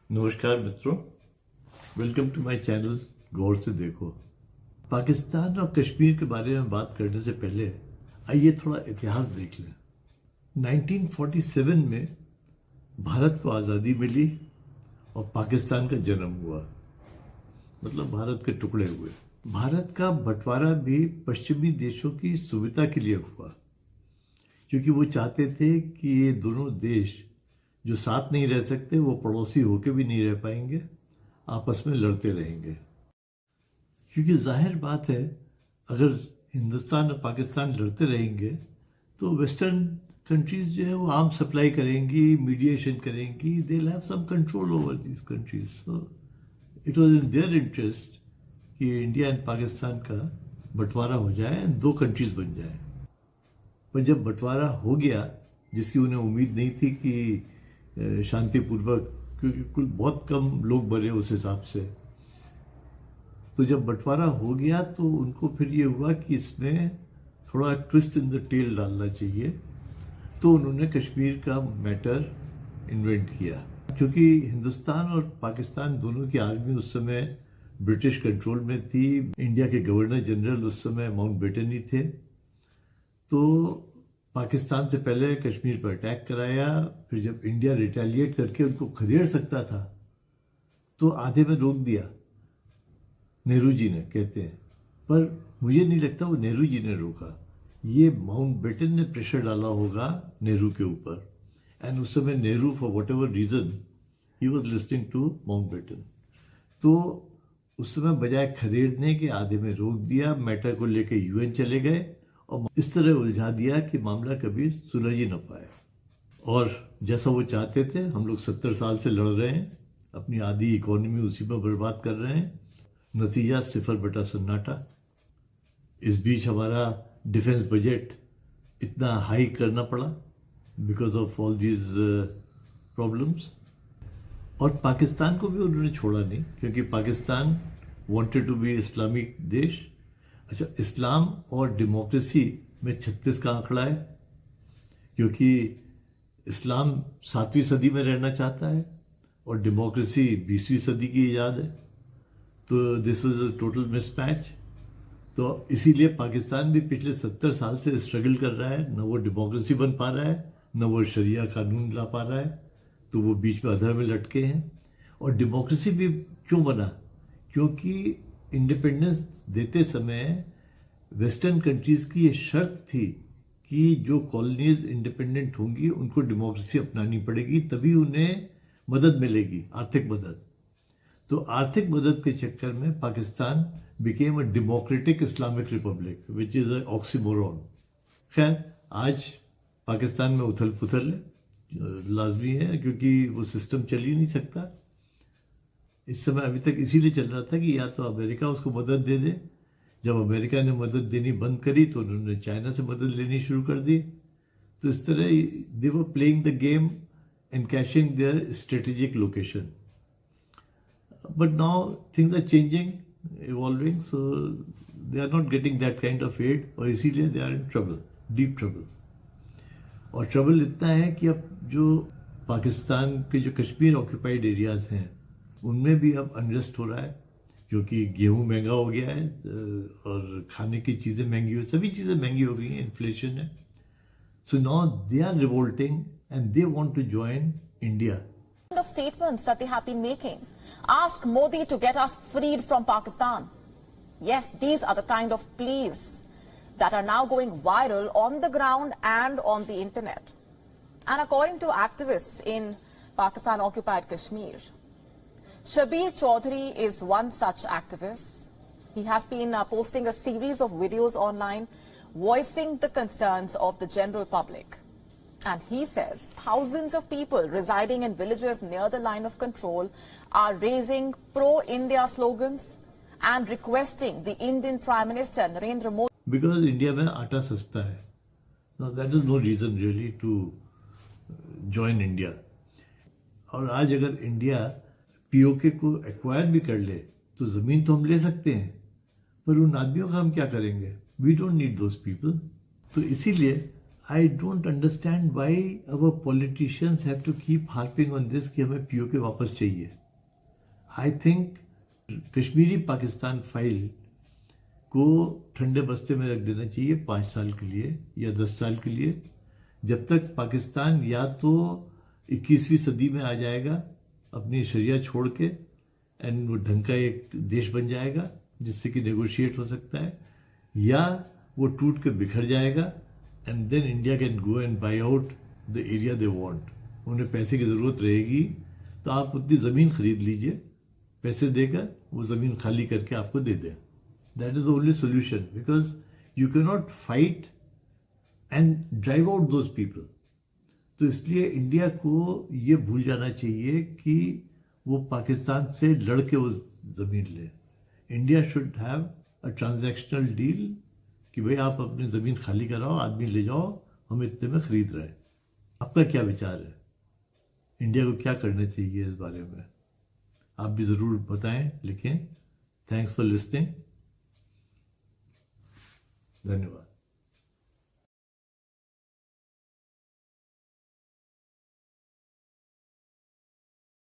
नमस्कार मित्रों, welcome to my channel गौर से देखो। पाकिस्तान और कश्मीर के बारे में बात करने से पहले आइए थोड़ा इतिहास देख लें। 1947 में भारत को आज़ादी मिली और पाकिस्तान का जन्म हुआ, मतलब भारत के टुकड़े हुए। भारत का बंटवारा भी पश्चिमी देशों की सुविधा के लिए हुआ, क्योंकि वो चाहते थे कि ये दोनों देश जो साथ नहीं रह सकते वो पड़ोसी होके भी नहीं रह पाएंगे, आपस में लड़ते रहेंगे। क्योंकि जाहिर बात है, अगर हिंदुस्तान और पाकिस्तान लड़ते रहेंगे तो वेस्टर्न कंट्रीज जो है वो आर्म सप्लाई करेंगी, मीडिएशन करेंगी, they will have some control over these countries. So it was in their interest कि इंडिया एंड पाकिस्तान का बंटवारा हो जाए एंड दो कंट्रीज बन जाए। पर जब बंटवारा हो गया, जिसकी उन्हें उम्मीद नहीं थी कि शांतिपूर्वक, क्योंकि कुल बहुत कम लोग मरे उस हिसाब से, तो जब बंटवारा हो गया तो उनको फिर ये हुआ कि इसमें थोड़ा ट्विस्ट इन द टेल डालना चाहिए। तो उन्होंने कश्मीर का मैटर इन्वेंट किया। क्योंकि हिंदुस्तान और पाकिस्तान दोनों की आर्मी उस समय ब्रिटिश कंट्रोल में थी, इंडिया के गवर्नर जनरल उस समय माउंटबेटन ही थे, तो पाकिस्तान से पहले कश्मीर पर अटैक कराया। फिर जब इंडिया रिटेलिएट करके उनको खदेड़ सकता था तो आधे में रोक दिया, नेहरू जी ने कहते हैं। पर मुझे नहीं लगता वो नेहरू जी ने रोका, ये माउंटबेटन ने प्रेशर डाला होगा नेहरू के ऊपर। एंड उस समय Nehru for whatever reason he was listening to Mountbatten. तो उस समय बजाय खदेड़ने के आधे में रोक दिया, मैटर को लेकर यूएन चले गए और इस तरह उलझा दिया कि मामला कभी सुलझ ही न पाए। और जैसा वो चाहते थे, हम लोग 70 साल से लड़ रहे हैं, अपनी आधी इकोनॉमी उसी पर बर्बाद कर रहे हैं, नतीजा 0 बटा सन्नाटा। इस बीच हमारा डिफेंस बजट इतना हाई करना पड़ा because of all these problems. और पाकिस्तान को भी उन्होंने छोड़ा नहीं, क्योंकि Pakistan wanted to be Islamic देश। अच्छा, इस्लाम और डेमोक्रेसी में 36 का आंकड़ा है, क्योंकि इस्लाम 7वीं सदी में रहना चाहता है और डेमोक्रेसी 20वीं सदी की ईजाद है। तो this was a total mismatch. तो इसीलिए पाकिस्तान भी पिछले 70 साल से स्ट्रगल कर रहा है, न वो डेमोक्रेसी बन पा रहा है, न वो शरिया कानून ला पा रहा है, तो वो बीच में अधर में लटके हैं। और डेमोक्रेसी भी क्यों बना? क्योंकि इंडिपेंडेंस देते समय वेस्टर्न कंट्रीज की ये शर्त थी कि जो कॉलोनीज इंडिपेंडेंट होंगी उनको डेमोक्रेसी अपनानी पड़ेगी, तभी उन्हें मदद मिलेगी, आर्थिक मदद। तो आर्थिक मदद के चक्कर में Pakistan became a democratic Islamic Republic, which is a oxymoron. खैर, आज पाकिस्तान में उथल पुथल लाजमी है, क्योंकि वो सिस्टम चल ही नहीं सकता। इस समय अभी तक इसीलिए चल रहा था कि या तो अमेरिका उसको मदद दे दे। जब अमेरिका ने मदद देनी बंद करी तो उन्होंने चाइना से मदद लेनी शुरू कर दी। तो इस तरह they were playing the game and cashing their strategic location. But now things are changing, evolving, so they are not getting that kind of aid, और इसीलिए they are in trouble, deep trouble. और trouble इतना है कि अब जो पाकिस्तान के जो कश्मीर ऑक्यूपाइड एरियाज हैं उनमें भी अब अनरेस्ट हो रहा है, क्योंकि गेहूं महंगा हो गया है और खाने की चीज़ें महंगी हो, सभी चीज़ें महंगी हो गई हैं, इन्फ्लेशन है। So now they are revolting and they want to join India. Of statements that they have been making. Ask Modi to get us freed from Pakistan. Yes, these are the kind of pleas that are now going viral on the ground and on the internet. And according to activists in Pakistan-occupied Kashmir, Shabir Chaudhary is one such activist. He has been posting a series of videos online voicing the concerns of the general public. And he says thousands of people residing in villages near the line of control are raising pro-India slogans and requesting the Indian Prime Minister Narendra Modi. Because India में आटा सस्ता है. Now that is no reason really to join India. और आज अगर India PoK को acquire भी कर ले तो ज़मीन तो हम ले सकते हैं, पर उन आदमियों का हम क्या करेंगे? We don't need those people. तो इसीलिए I don't understand why our politicians have to keep harping on this कि हमें पीओके वापस चाहिए. I think Kashmiri Pakistan file को ठंडे बस्ते में रख देना चाहिए 5 साल के लिए या 10 साल के लिए, जब तक पाकिस्तान या तो 21वीं सदी में आ जाएगा अपनी शरिया छोड़ के एंड वो ढंग का एक देश बन जाएगा जिससे कि नेगोशिएट हो सकता है, या वो टूट के बिखर जाएगा and then India can go and buy out the area they want. उन्हें पैसे की ज़रूरत रहेगी तो आप उतनी ज़मीन खरीद लीजिए, पैसे देकर वो ज़मीन खाली करके आपको दे दें. That is the only solution, because you can not fight and drive out those people. तो इसलिए इंडिया को ये भूल जाना चाहिए कि वो पाकिस्तान से लड़ के वो ज़मीन ले. India should have a transactional deal कि भाई आप अपनी ज़मीन खाली कराओ, आदमी ले जाओ, हम इतने में खरीद रहे हैं. आपका क्या विचार है? इंडिया को क्या करना चाहिए इस बारे में? आप भी ज़रूर बताएं, लिखें. Thanks for listening. धन्यवाद.